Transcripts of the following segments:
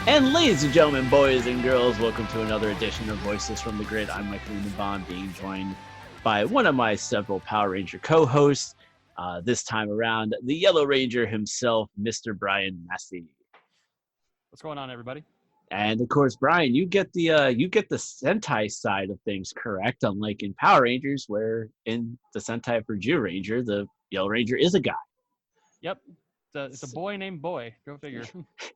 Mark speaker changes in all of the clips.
Speaker 1: And ladies and gentlemen, boys and girls, welcome to another edition of Voices from the Grid. I'm Michael Lindenbaum, being joined by one of my several Power Ranger co-hosts. This time around, the Yellow Ranger himself, Mr. Brian Massey.
Speaker 2: What's going on, everybody?
Speaker 1: And of course, Brian, you get the Sentai side of things correct, unlike in Power Rangers, where in the Sentai for Geo Ranger, the Yellow Ranger is a guy.
Speaker 2: Yep. It's a boy named Boy. Go figure.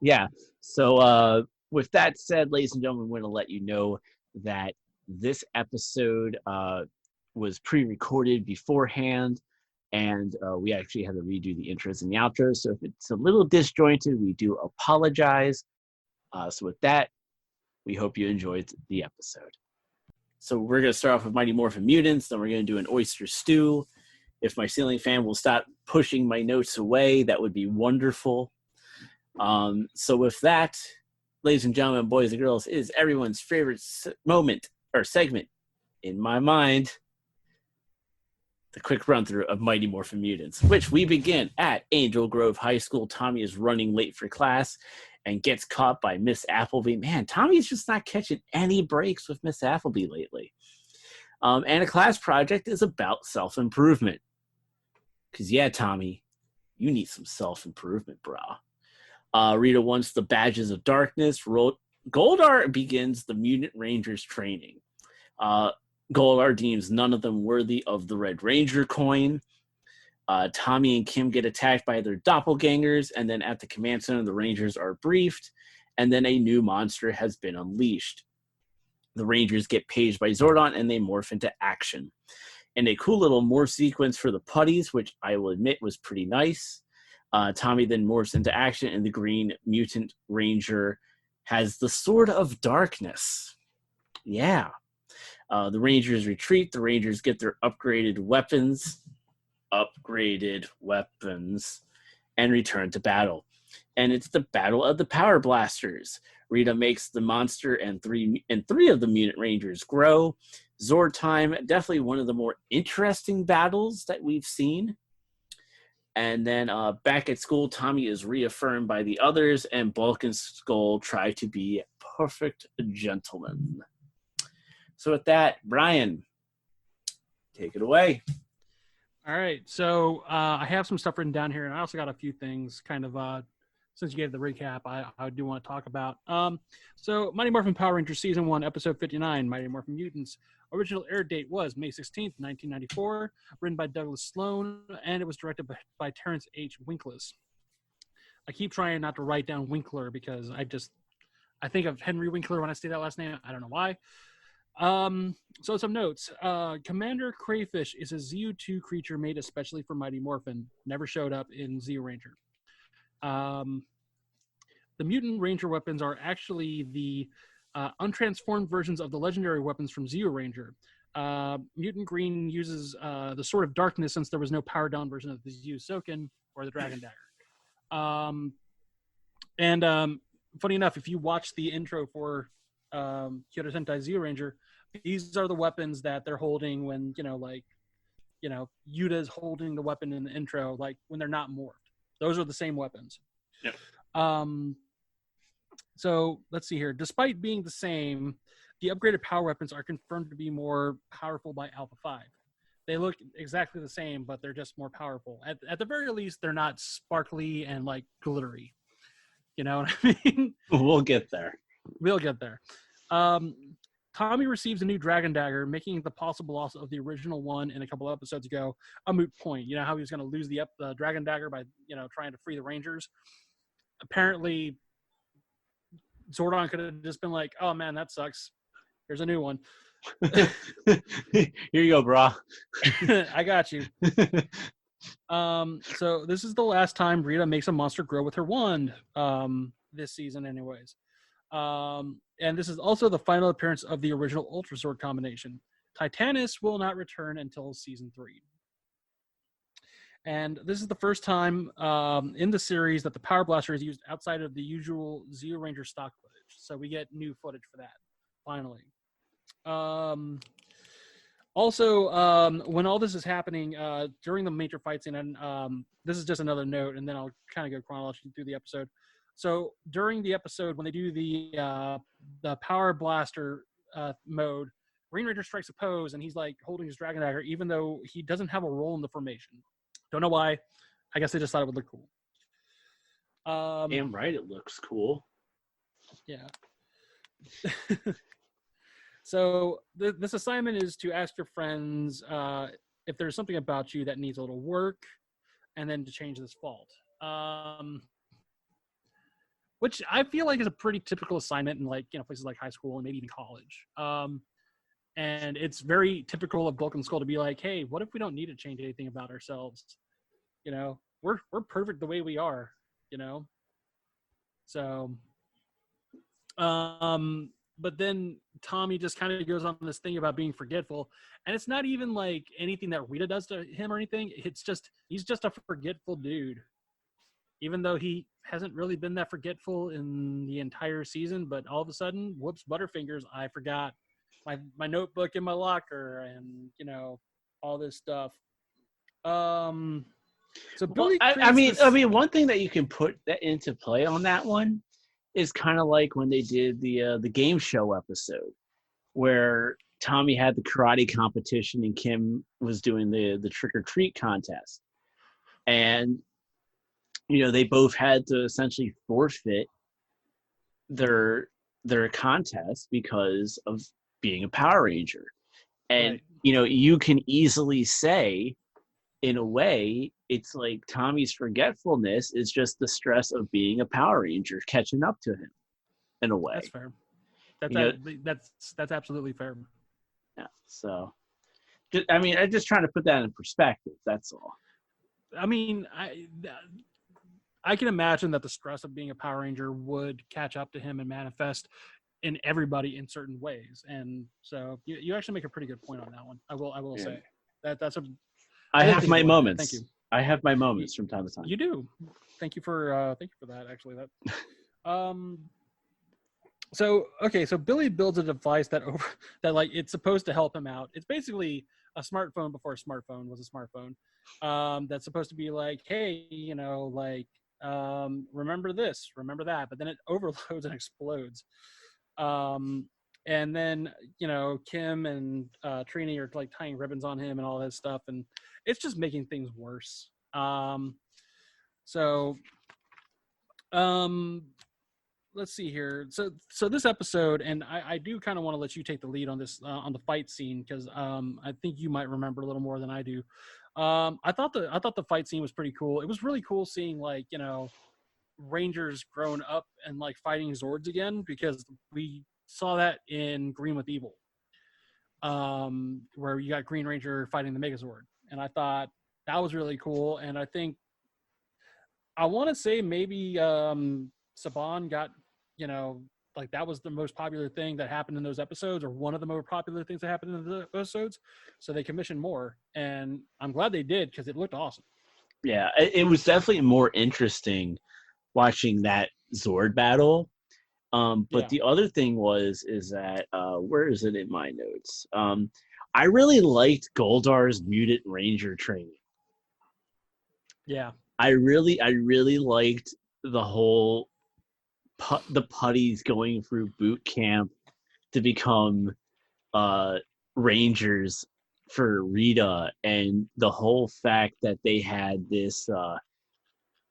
Speaker 1: Yeah. So with that said, ladies and gentlemen, we're going to let you know that this episode was pre-recorded beforehand, and we actually had to redo the intros and the outros. So if it's a little disjointed, we do apologize. So with that, we hope you enjoyed the episode. So we're going to start off with Mighty Morphin Mutants, then we're going to do an oyster stew. If my ceiling fan will stop pushing my notes away, that would be wonderful. So with that, ladies and gentlemen, boys and girls, it is everyone's favorite moment or segment in my mind, the quick run-through of Mighty Morphin Mutants, which we begin at Angel Grove High School. Tommy is running late for class and gets caught by Miss Appleby. Man, Tommy's just not catching any breaks with Miss Appleby lately. And a class project is about self-improvement. Because, yeah, Tommy, you need some self-improvement, brah. Rita wants the badges of darkness. Goldar begins the Mutant Rangers training. Goldar deems none of them worthy of the Red Ranger coin. Tommy and Kim get attacked by their doppelgangers, and then at the command center, the Rangers are briefed, and then a new monster has been unleashed. The Rangers get paged by Zordon, and they morph into action. And a cool little morph sequence for the putties, which I will admit was pretty nice. Tommy then morphs into action, and the Green Mutant Ranger has the Sword of Darkness. Yeah. The Rangers retreat. The Rangers get their upgraded weapons, and return to battle. And it's the Battle of the Power Blasters. Rita makes the monster and three of the Mutant Rangers grow. Zord time, definitely one of the more interesting battles that we've seen. And then back at school, Tommy is reaffirmed by the others, and Bulk and Skull try to be perfect gentlemen. So with that, Brian, take it away.
Speaker 2: All right. So I have some stuff written down here, and I also got a few things kind of since you gave the recap, I do want to talk about. So Mighty Morphin Power Rangers Season 1, Episode 59, Mighty Morphin Mutants. Original air date was May 16th, 1994, written by Douglas Sloan, and it was directed by Terrence H. Winkless. I keep trying not to write down Winkler because I think of Henry Winkler when I say that last name. I don't know why. So some notes. Commander Crayfish is a ZU2 creature made especially for Mighty Morphin. Never showed up in Zeo Ranger. The Mutant Ranger weapons are actually the untransformed versions of the legendary weapons from Zeo Ranger. Mutant Green uses the Sword of Darkness since there was no powered down version of the Zeo Soken or the Dragon Dagger. Funny enough, if you watch the intro for Kyoto Sentai Zeo Ranger, these are the weapons that they're holding when, Yuta's holding the weapon in the intro, like when they're not morphed. Those are the same weapons.
Speaker 1: Yep.
Speaker 2: So let's see here. Despite being the same, the upgraded power weapons are confirmed to be more powerful by Alpha 5. They look exactly the same, but they're just more powerful. At the very least, they're not sparkly and like glittery. You know what I mean?
Speaker 1: We'll get there.
Speaker 2: We'll get there. Tommy receives a new Dragon Dagger, making the possible loss of the original one in a couple episodes ago a moot point. You know how he was going to lose the Dragon Dagger by, trying to free the Rangers? Apparently, Zordon could have just been like, oh, man, that sucks. Here's a new one.
Speaker 1: Here you go, brah.
Speaker 2: I got you. So this is the last time Rita makes a monster grow with her wand this season anyways. And this is also the final appearance of the original Ultra Sword combination. Titanus will not return until season 3. And this is the first time in the series that the Power Blaster is used outside of the usual Zeo Ranger stock footage. So we get new footage for that, finally. Also, when all this is happening, during the major fight scene, and this is just another note, and then I'll kind of go chronologically through the episode. So during the episode when they do the power blaster mode, Green Ranger strikes a pose and he's like holding his dragon dagger, even though he doesn't have a role in the formation. Don't know why. I guess they just thought it would look cool.
Speaker 1: Damn right, it looks cool.
Speaker 2: Yeah. So this assignment is to ask your friends if there's something about you that needs a little work, and then to change this fault. Which I feel like is a pretty typical assignment in places like high school and maybe even college. And it's very typical of Bulk and Skull to be like, hey, what if we don't need to change anything about ourselves? We're perfect the way we are, So but then Tommy just kind of goes on this thing about being forgetful, and it's not even like anything that Rita does to him or anything. It's just he's just a forgetful dude, even though he hasn't really been that forgetful in the entire season. But all of a sudden, whoops, Butterfingers, I forgot my notebook in my locker, and all this stuff. So Billy,
Speaker 1: I mean, one thing that you can put that into play on that one is kind of like when they did the game show episode where Tommy had the karate competition and Kim was doing the trick or treat contest, and they both had to essentially forfeit their contest because of being a Power Ranger, and
Speaker 2: right.
Speaker 1: You can easily say, in a way, it's like Tommy's forgetfulness is just the stress of being a Power Ranger catching up to him, in a way.
Speaker 2: That's fair. That's absolutely fair.
Speaker 1: Yeah. So, I'm just trying to put that in perspective. That's all.
Speaker 2: I mean, I can imagine that the stress of being a Power Ranger would catch up to him and manifest in everybody in certain ways. And so you actually make a pretty good point on that one. I will say that's a.
Speaker 1: I have my moments.
Speaker 2: Thank you.
Speaker 1: I have my moments from time to time.
Speaker 2: You do. Thank you for that. Actually, So Billy builds a device that like it's supposed to help him out. It's basically a smartphone before a smartphone was a smartphone. That's supposed to be like, hey, remember this, remember that, but then it overloads and explodes. And then Kim and Trini are like tying ribbons on him and all that stuff, and it's just making things worse. Let's see here. So this episode, and I do kind of want to let you take the lead on this on the fight scene, because I think you might remember a little more than I do. I thought the fight scene was pretty cool. It was really cool seeing Rangers grown up and like fighting Zords again, because we saw that in Green with Evil, where you got Green Ranger fighting the Megazord, and I thought that was really cool. And I think I want to say maybe Saban got that was the most popular thing that happened in those episodes, or one of the more popular things that happened in the episodes. So they commissioned more, and I'm glad they did, because it looked awesome.
Speaker 1: Yeah, it was definitely more interesting watching that Zord battle. But the other thing is that where is it in my notes? I really liked Goldar's Mutant Ranger training.
Speaker 2: Yeah,
Speaker 1: I really liked the whole the putties going through boot camp to become Rangers for Rita, and the whole fact that they had this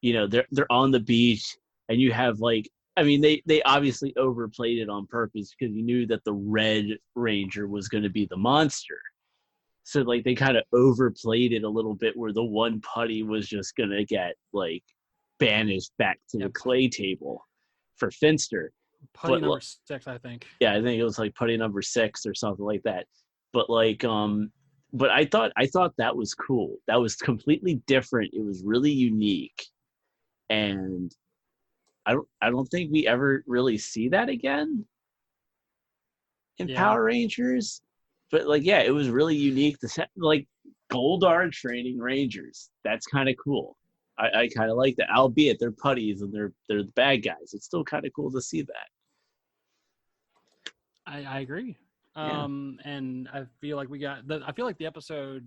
Speaker 1: they're on the beach, and you have they obviously overplayed it on purpose because you knew that the Red Ranger was going to be the monster. So they kind of overplayed it a little bit, where the one putty was just going to get banished back to the clay table for Finster.
Speaker 2: Putty number 6, I think.
Speaker 1: Yeah, I think it was putty number 6 or something like that. But but I thought that was cool. That was completely different. It was really unique. And I don't think we ever really see that again in Power Rangers. But it was really unique to set Goldar training Rangers. That's kind of cool. I kind of like that, albeit they're putties and they're the bad guys. It's still kind of cool to see that.
Speaker 2: I agree.
Speaker 1: Yeah.
Speaker 2: And I feel like I feel like the episode,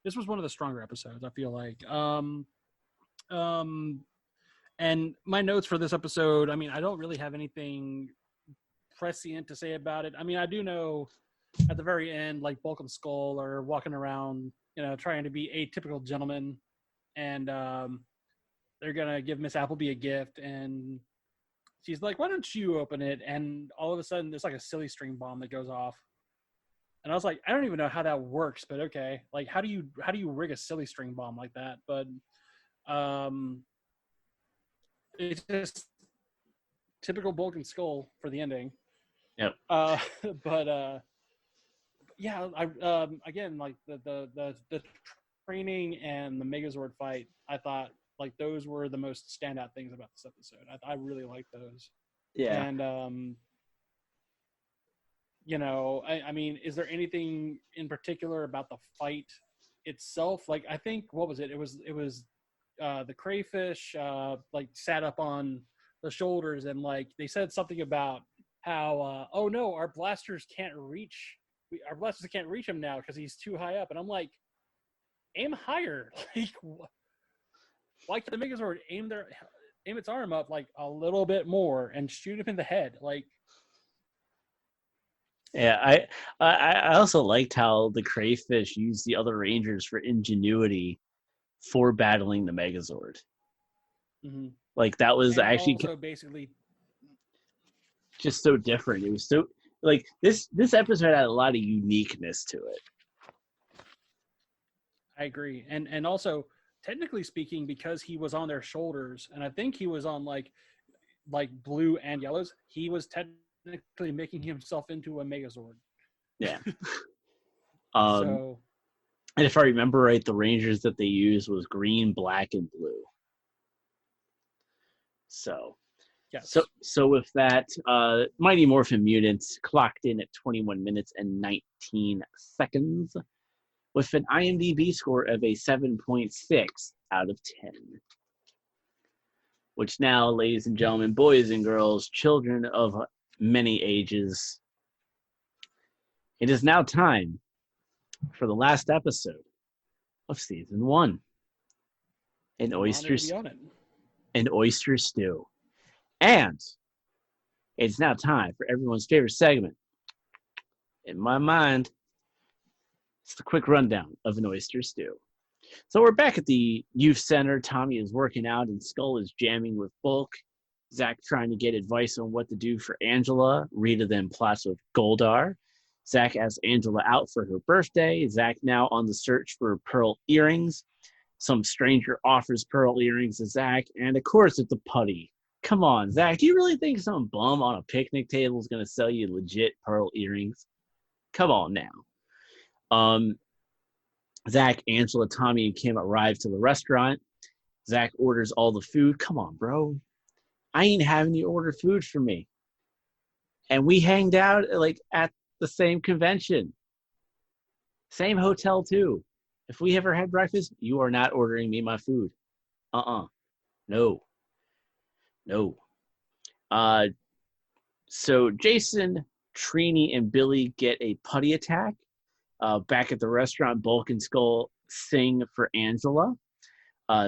Speaker 2: this was one of the stronger episodes. I feel like, And my notes for this episode, I mean, I don't really have anything prescient to say about it. I mean, I do know at the very end, like Bulk and Skull are walking around, trying to be a typical gentleman, and they're gonna give Miss Appleby a gift, and she's like, "Why don't you open it?" And all of a sudden, there's like a silly string bomb that goes off, and I was like, I don't even know how that works, but okay, like how do you rig a silly string bomb like that? But um, it's just typical Bulk and Skull for the ending.
Speaker 1: Yep.
Speaker 2: Uh, but yeah, I again, like the training and the Megazord fight, I thought like those were the most standout things about this episode. I really liked those.
Speaker 1: Yeah.
Speaker 2: And I mean, is there anything in particular about the fight itself? Like, I think what was it? It was the crayfish like sat up on the shoulders, and like they said something about how oh no, our blasters can't reach. Our blasters can't reach him now because he's too high up. And I'm like, aim higher. Like the Megazord aim its arm up like a little bit more and shoot him in the head. Like,
Speaker 1: Yeah, I also liked how the crayfish used the other Rangers for ingenuity for battling the Megazord.
Speaker 2: mm-hmm.
Speaker 1: Like that was
Speaker 2: And
Speaker 1: actually
Speaker 2: also basically
Speaker 1: just so different. It was so like this episode had a lot of uniqueness to it.
Speaker 2: I agree. And also technically speaking, because he was on their shoulders, and I think he was on like blue and yellows, he was technically making himself into a Megazord.
Speaker 1: Yeah.
Speaker 2: So
Speaker 1: And if I remember right, the Rangers that they used was green, black, and blue. So
Speaker 2: yes.
Speaker 1: So with that, Mighty Morphin Mutants clocked in at 21 minutes and 19 seconds with an IMDb score of a 7.6 out of 10. Which now, ladies and gentlemen, boys and girls, children of many ages, it is now time for the last episode of season 1. An oyster stew. And it's now time for everyone's favorite segment. In my mind, it's the quick rundown of an oyster stew. So we're back at the youth center. Tommy is working out and Skull is jamming with Bulk. Zach trying to get advice on what to do for Angela. Rita then plots with Goldar. Zach asks Angela out for her birthday. Zach now on the search for pearl earrings. Some stranger offers pearl earrings to Zach. And of course, it's a putty. Come on, Zach, do you really think some bum on a picnic table is going to sell you legit pearl earrings? Come on now. Zach, Angela, Tommy, and Kim arrive to the restaurant. Zach orders all the food. Come on, bro. I ain't having you order food for me. And we hanged out like at the same convention. Same hotel too. If we ever had breakfast, you are not ordering me my food. No. So Jason, Trini, and Billy get a putty attack. Back at the restaurant, Bulk and Skull sing for Angela.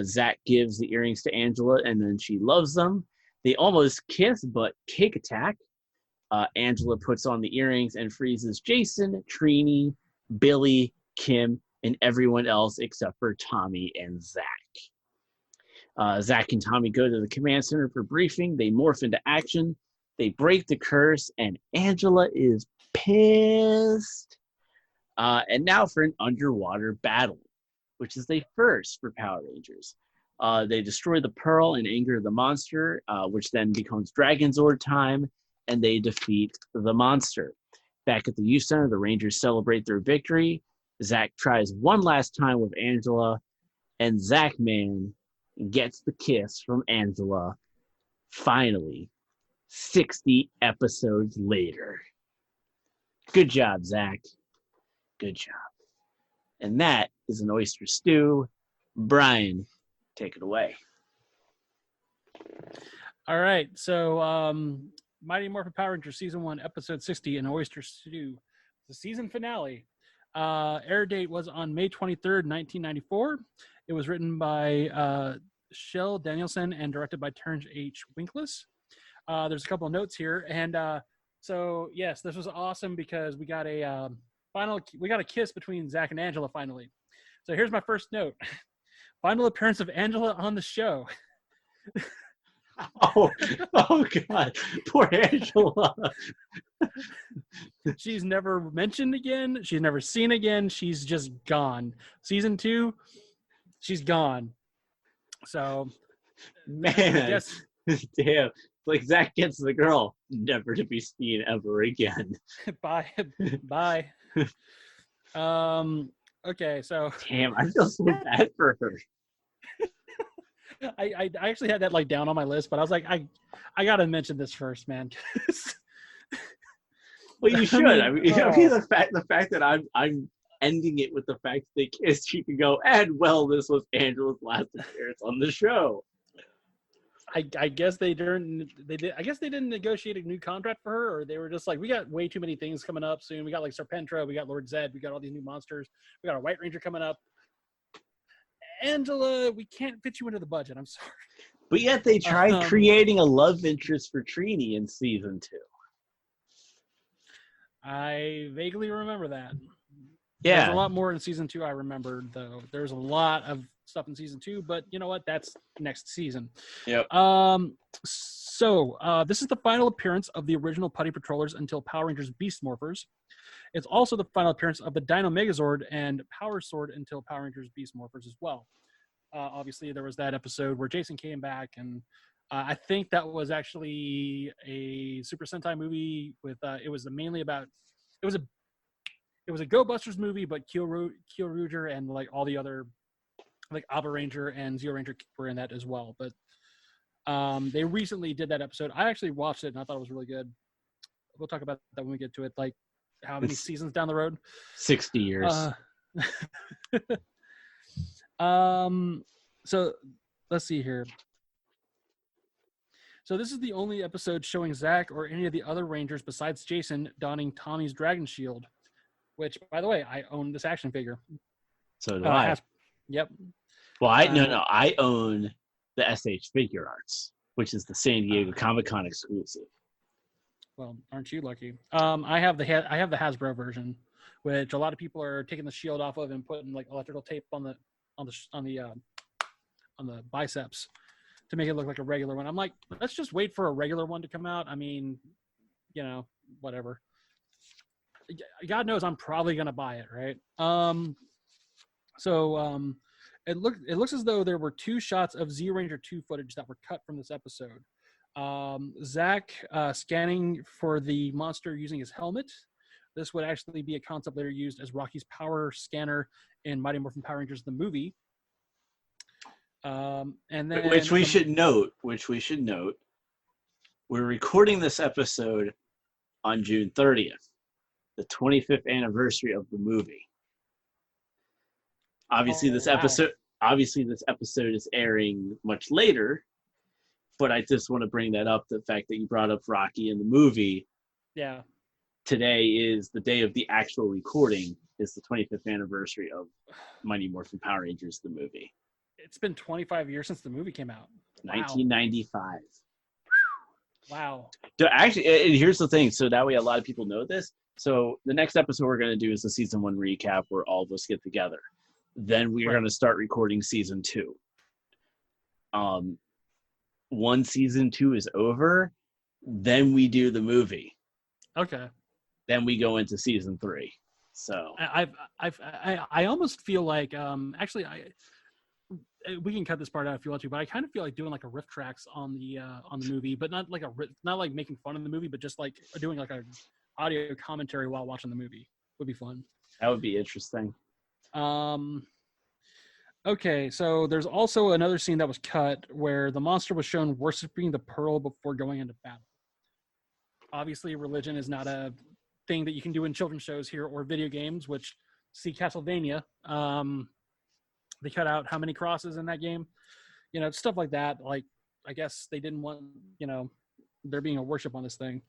Speaker 1: Zach gives the earrings to Angela, and then she loves them. They almost kiss, but cake attack. Angela puts on the earrings and freezes Jason, Trini, Billy, Kim, and everyone else except for Tommy and Zach. Zach and Tommy go to the command center for briefing. They morph into action. They break the curse, and Angela is pissed. And now for an underwater battle, which is the first for Power Rangers. They destroy the Pearl and anger the monster, which then becomes Dragon Zord time, and they defeat the monster. Back at the youth center, the Rangers celebrate their victory. Zach tries one last time with Angela, and Zach Man gets the kiss from Angela. Finally, 60 episodes later. Good job, Zach. Good job. And that is an oyster stew. Brian, take it away.
Speaker 2: All right. So Mighty Morphin Power Rangers Season 1, Episode 60, An Oyster Stew. The season finale. Air date was on May 23rd, 1994. It was written by Shel Danielson and directed by Terrence H. Winkless. There's a couple of notes here, and so yes, this was awesome because we got a kiss between Zach and Angela finally. So here's my first note: final appearance of Angela on the show.
Speaker 1: Oh God, poor Angela.
Speaker 2: She's never mentioned again. She's never seen again. She's just gone. Season 2, she's gone. So,
Speaker 1: Man,
Speaker 2: I guess
Speaker 1: damn. Like Zach gets the girl, never to be seen ever again.
Speaker 2: bye. Okay, so
Speaker 1: Damn, I feel so bad for her.
Speaker 2: I actually had that like down on my list, but I was like, I gotta mention this first, man.
Speaker 1: Well, you should. I mean, the fact that I'm ending it with the fact that they kissed, you can go, and well, this was Angela's last appearance on the show.
Speaker 2: I guess they didn't negotiate a new contract for her, or they were just like, we got way too many things coming up soon. We got like Serpentra, we got Lord Zed, we got all these new monsters, we got a White Ranger coming up. Angela, we can't fit you into the budget. I'm sorry.
Speaker 1: But yet they tried creating a love interest for Trini in season 2.
Speaker 2: I vaguely remember that.
Speaker 1: Yeah.
Speaker 2: There's a lot more in season 2 I remember, though. There's a lot of stuff in season 2, but you know what? That's next season.
Speaker 1: Yep.
Speaker 2: So this is the final appearance of the original Putty Patrollers until Power Rangers Beast Morphers. It's also the final appearance of the Dino Megazord and Power Sword until Power Rangers Beast Morphers as well. Obviously, there was that episode where Jason came back, and I think that was actually a Super Sentai movie with. It was mainly about. It was a Go Busters movie, but Kyoryuger and like all the other, like Alpha Ranger and Zeo Ranger were in that as well. But they recently did that episode. I actually watched it and I thought it was really good. We'll talk about that when we get to it. Like how many seasons down the road?
Speaker 1: 60 years.
Speaker 2: So let's see here. So this is the only episode showing Zach or any of the other Rangers besides Jason donning Tommy's Dragon Shield, which, by the way, I own this action figure.
Speaker 1: So do I.
Speaker 2: Yep.
Speaker 1: Well, I own the SH Figure Arts, which is the San Diego Comic-Con exclusive.
Speaker 2: Well, aren't you lucky? I have the Hasbro version, which a lot of people are taking the shield off of and putting like electrical tape on the biceps to make it look like a regular one. I'm like, let's just wait for a regular one to come out. I mean, you know, whatever. God knows I'm probably gonna buy it, right? It looks as though there were 2 shots of Z Ranger 2 footage that were cut from this episode. Zach scanning for the monster using his helmet. This would actually be a concept later used as Rocky's power scanner in Mighty Morphin Power Rangers the movie. And then
Speaker 1: which we should note, we're recording this episode on June 30th, the 25th anniversary of the movie. Obviously, this episode is airing much later, but I just want to bring that up, the fact that you brought up Rocky in the movie.
Speaker 2: Yeah.
Speaker 1: Today is the day of the actual recording, is the 25th anniversary of Mighty Morphin Power Rangers, the movie.
Speaker 2: It's been 25 years since the movie came out.
Speaker 1: 1995.
Speaker 2: Wow.
Speaker 1: So actually, and here's the thing. So that way a lot of people know this. So the next episode we're going to do is the season 1 recap where all of us get together. Then we are going to start recording season 2. Once season 2 is over, then we do the movie.
Speaker 2: Okay.
Speaker 1: Then we go into season 3. So
Speaker 2: I almost feel like we can cut this part out if you want to, but I kind of feel like doing like a riff tracks on the movie, but not like making fun of the movie, but just like doing like a audio commentary while watching the movie would be fun.
Speaker 1: That would be interesting.
Speaker 2: Okay, so there's also another scene that was cut where the monster was shown worshiping the pearl before going into battle. Obviously, religion is not a thing that you can do in children's shows here or video games, which see Castlevania. They cut out how many crosses in that game, you know, stuff like that. Like, I guess they didn't want, you know, there being a worship on this thing.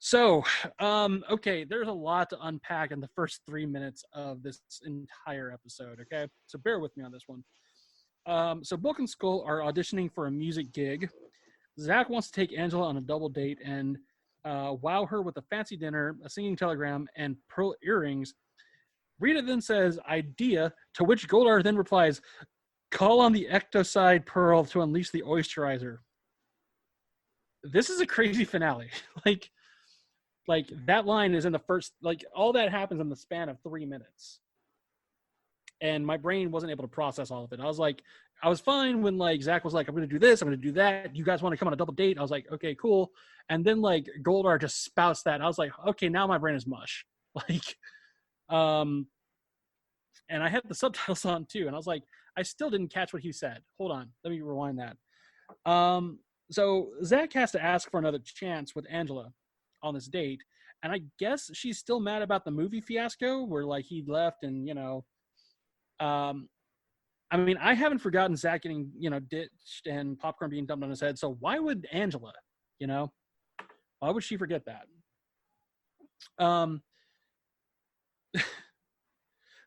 Speaker 2: So, okay, there's a lot to unpack in the first 3 minutes of this entire episode, okay? So bear with me on this one. So Bulk and Skull are auditioning for a music gig. Zach wants to take Angela on a double date and wow her with a fancy dinner, a singing telegram, and pearl earrings. Rita then says, idea, to which Goldar then replies, call on the ectoside pearl to unleash the oysterizer. This is a crazy finale. like that line is in the first, like all that happens in the span of 3 minutes. And my brain wasn't able to process all of it. I was fine when like Zach was like, I'm going to do this, I'm going to do that. You guys want to come on a double date? I was like, okay, cool. And then like Goldar just spouts that. And I was like, okay, now my brain is mush. Like, and I had the subtitles on too. And I was like, I still didn't catch what he said. Hold on. Let me rewind that. So Zach has to ask for another chance with Angela on this date. And I guess she's still mad about the movie fiasco where like he left and, you know, I mean, I haven't forgotten Zach getting, you know, ditched and popcorn being dumped on his head. So why would Angela, you know, why would she forget that?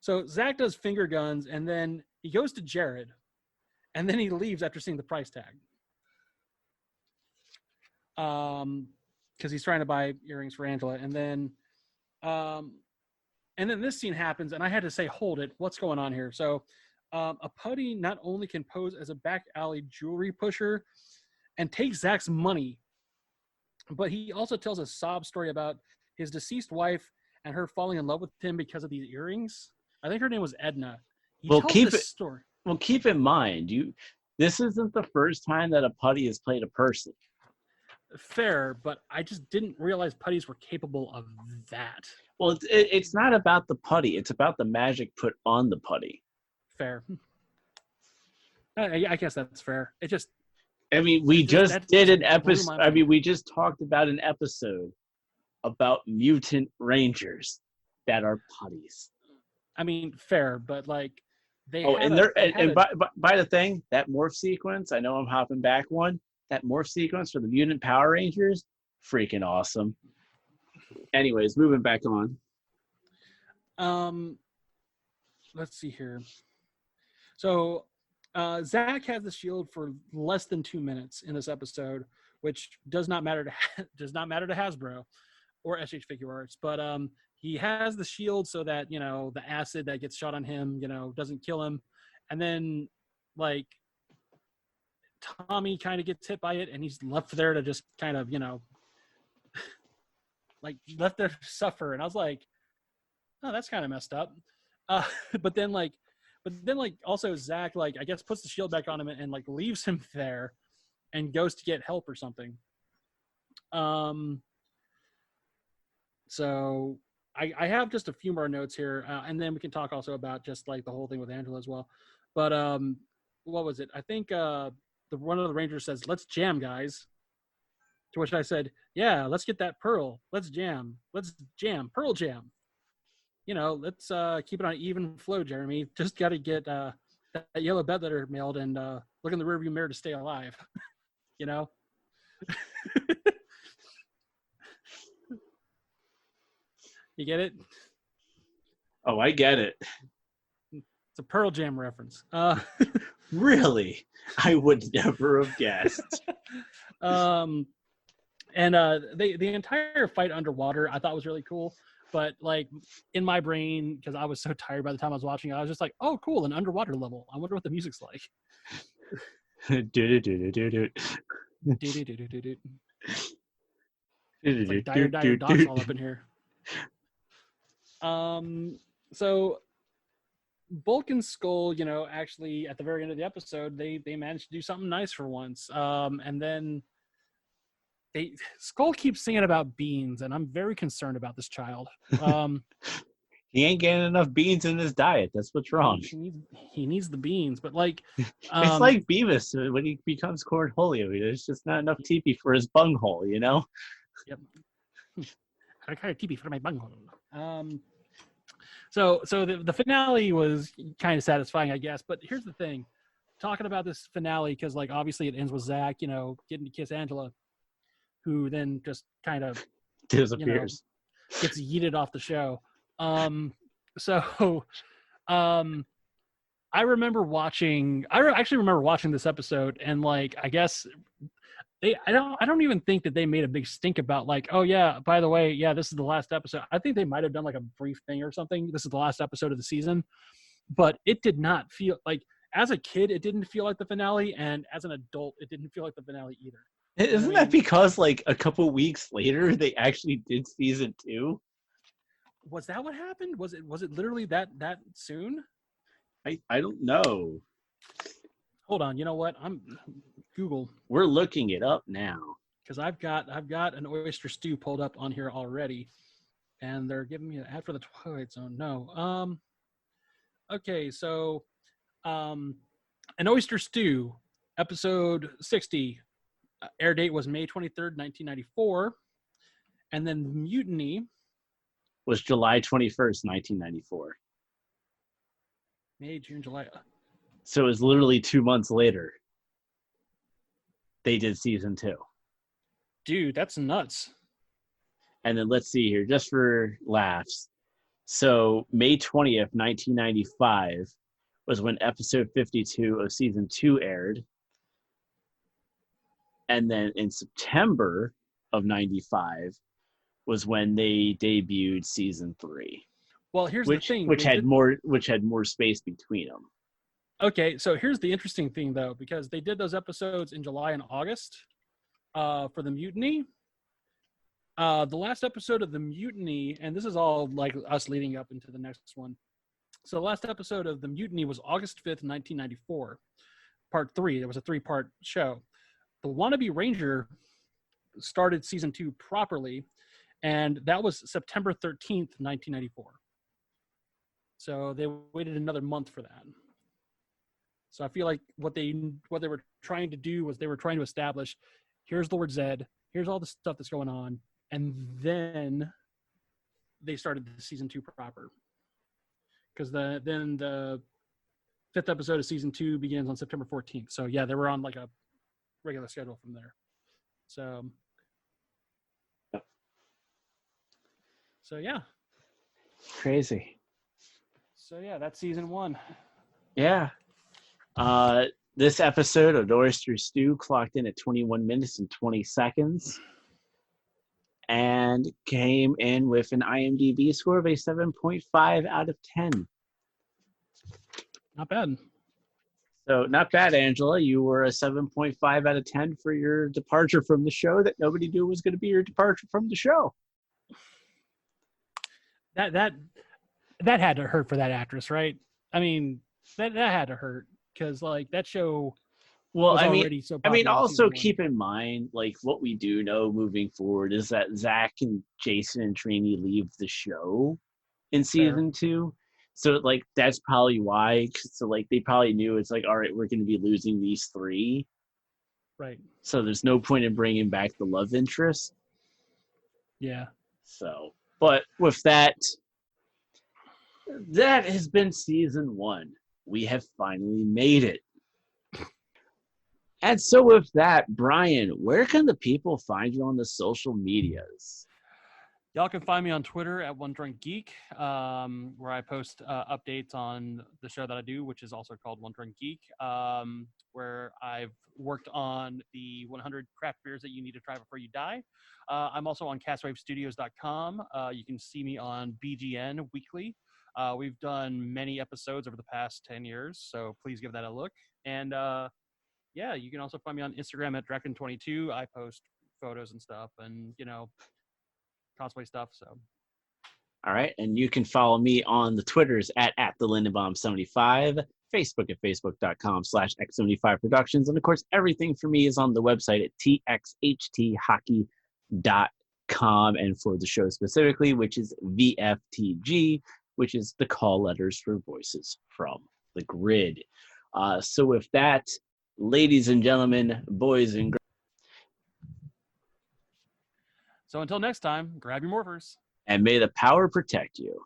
Speaker 2: So Zach does finger guns and then he goes to Jared and then he leaves after seeing the price tag. Because he's trying to buy earrings for Angela. And then this scene happens and I had to say, hold it, what's going on here? So a putty not only can pose as a back alley jewelry pusher and take Zach's money, but he also tells a sob story about his deceased wife and her falling in love with him because of these earrings. I think her name was Edna. He tells this story.
Speaker 1: Well, keep in mind, this isn't the first time that a putty has played a person.
Speaker 2: Fair, but I just didn't realize putties were capable of that.
Speaker 1: Well, it's not about the putty. It's about the magic put on the putty.
Speaker 2: Fair. I guess that's fair. It just...
Speaker 1: I mean, we just did an episode. I mean, we just talked about an episode about mutant rangers that are putties.
Speaker 2: I mean, fair, but like they.
Speaker 1: Oh, and by the thing, that morph sequence. I know I'm hopping back one. That morph sequence for the mutant Power Rangers, freaking awesome. Anyways, moving back on.
Speaker 2: Let's see here. So, Zach has the shield for less than 2 minutes in this episode, which does not matter to Hasbro or SH Figure Arts, but he has the shield so that, you know, the acid that gets shot on him, you know, doesn't kill him. And then like Tommy kind of gets hit by it and he's left there to just kind of, you know, like left there to suffer. And I was like, oh, that's kind of messed up. But then also Zach, like, I guess puts the shield back on him and like leaves him there and goes to get help or something. So I have just a few more notes here, and then we can talk also about just like the whole thing with Angela as well. But what was it? I think one of the Rangers says, "Let's jam, guys." To which I said, "Yeah, let's get that pearl. Let's jam. Let's jam. Pearl jam. You know, let's keep it on even flow, Jeremy. Just got to get that yellow bed letter mailed and look in the rearview mirror to stay alive." You know. You get it?
Speaker 1: Oh, I get it.
Speaker 2: It's a Pearl Jam reference.
Speaker 1: Really? I would never have guessed.
Speaker 2: And the entire fight underwater I thought was really cool. But like in my brain, because I was so tired by the time I was watching it, I was just like, oh, cool, an underwater level. I wonder what the music's like. It's like dire dots all up in here. So Bulk and Skull, you know, actually at the very end of the episode, they managed to do something nice for once. And then Skull keeps singing about beans, and I'm very concerned about this child.
Speaker 1: He ain't getting enough beans in his diet. That's what's wrong.
Speaker 2: He needs the beans, but like
Speaker 1: it's like Beavis when he becomes Cornholio. There's just not enough teepee for his bunghole, you know?
Speaker 2: Yep. I got a teepee for my bunghole. So the finale was kind of satisfying, I guess. But here's the thing. Talking about this finale, because like obviously it ends with Zach, you know, getting to kiss Angela, who then just kind of
Speaker 1: disappears,
Speaker 2: you know, gets yeeted off the show. I remember watching. Actually remember watching this episode, and like, I guess I don't even think that they made a big stink about like, oh yeah, by the way, yeah, this is the last episode. I think they might have done like a brief thing or something. This is the last episode of the season, but it did not feel like, as a kid, it didn't feel like the finale, and as an adult, it didn't feel like the finale either. You know
Speaker 1: Isn't
Speaker 2: what I
Speaker 1: that
Speaker 2: mean?
Speaker 1: because like a couple weeks later they actually did season 2?
Speaker 2: Was that what happened? Was it literally that soon?
Speaker 1: I don't know.
Speaker 2: Hold on, you know what? I'm Google,
Speaker 1: We're looking it up now.
Speaker 2: because I've got an oyster stew pulled up on here already, and they're giving me an ad for the Twilight Zone. No, okay, so an oyster stew, episode 60, air date was May 23rd, 1994, and then Mutiny,
Speaker 1: Was July 21st, 1994.
Speaker 2: May, June, July.
Speaker 1: So it was literally 2 months later. They did season 2.
Speaker 2: Dude, that's nuts.
Speaker 1: And then let's see here, just for laughs. So May 20th, 1995 was when episode 52 of season 2 aired. And then in September of 95 was when they debuted season 3.
Speaker 2: Well, here's the thing.
Speaker 1: Which had more space between them.
Speaker 2: Okay, so here's the interesting thing, though, because they did those episodes in July and August for the Mutiny. The last episode of the Mutiny, and this is all like us leading up into the next one. So the last episode of the Mutiny was August 5th, 1994, part 3. It was a 3-part show. The Wannabe Ranger started season 2 properly, and that was September 13th, 1994. So they waited another month for that. So I feel like what they were trying to do was they were trying to establish, here's Lord Zed, here's all the stuff that's going on, and then they started the season 2 proper. Because then the 5th episode of season 2 begins on September 14th. So yeah, they were on like a regular schedule from there. So yeah.
Speaker 1: Crazy.
Speaker 2: So yeah, that's season 1.
Speaker 1: Yeah. This episode of Oyster Stew clocked in at 21 minutes and 20 seconds and came in with an IMDb score of a 7.5 out of 10.
Speaker 2: Not bad.
Speaker 1: So not bad, Angela. You were a 7.5 out of 10 for your departure from the show that nobody knew was going to be your departure from the show.
Speaker 2: That had to hurt for that actress, right? I mean, that had to hurt, because like that show
Speaker 1: Well,
Speaker 2: was
Speaker 1: I mean,
Speaker 2: already so popular.
Speaker 1: Also keep in mind, like what we do know moving forward is that Zach and Jason and Trini leave the show in season 2. So like that's probably why. So like they probably knew it's like, all right, we're going to be losing these 3,
Speaker 2: right?
Speaker 1: So there's no point in bringing back the love interest.
Speaker 2: Yeah.
Speaker 1: So, but with that, that has been season 1. We have finally made it. And so with that, Brian, where can the people find you on the social medias?
Speaker 2: Y'all can find me on Twitter at One Drunk Geek, where I post updates on the show that I do, which is also called One Drunk Geek, where I've worked on the 100 craft beers that you need to try before you die. I'm also on castwavestudios.com. You can see me on BGN weekly. We've done many episodes over the past 10 years, so please give that a look. And yeah, you can also find me on Instagram at Draken22. I post photos and stuff and, cosplay stuff. So,
Speaker 1: all right. And you can follow me on the Twitters at the Lindenbaum75, Facebook at facebook.com/X75 Productions. And of course, everything for me is on the website at txhthockey.com. And for the show specifically, which is VFTG, which is the call letters for Voices from the Grid. So with that, ladies and gentlemen, boys and girls.
Speaker 2: So until next time, grab your morphers.
Speaker 1: And may the power protect you.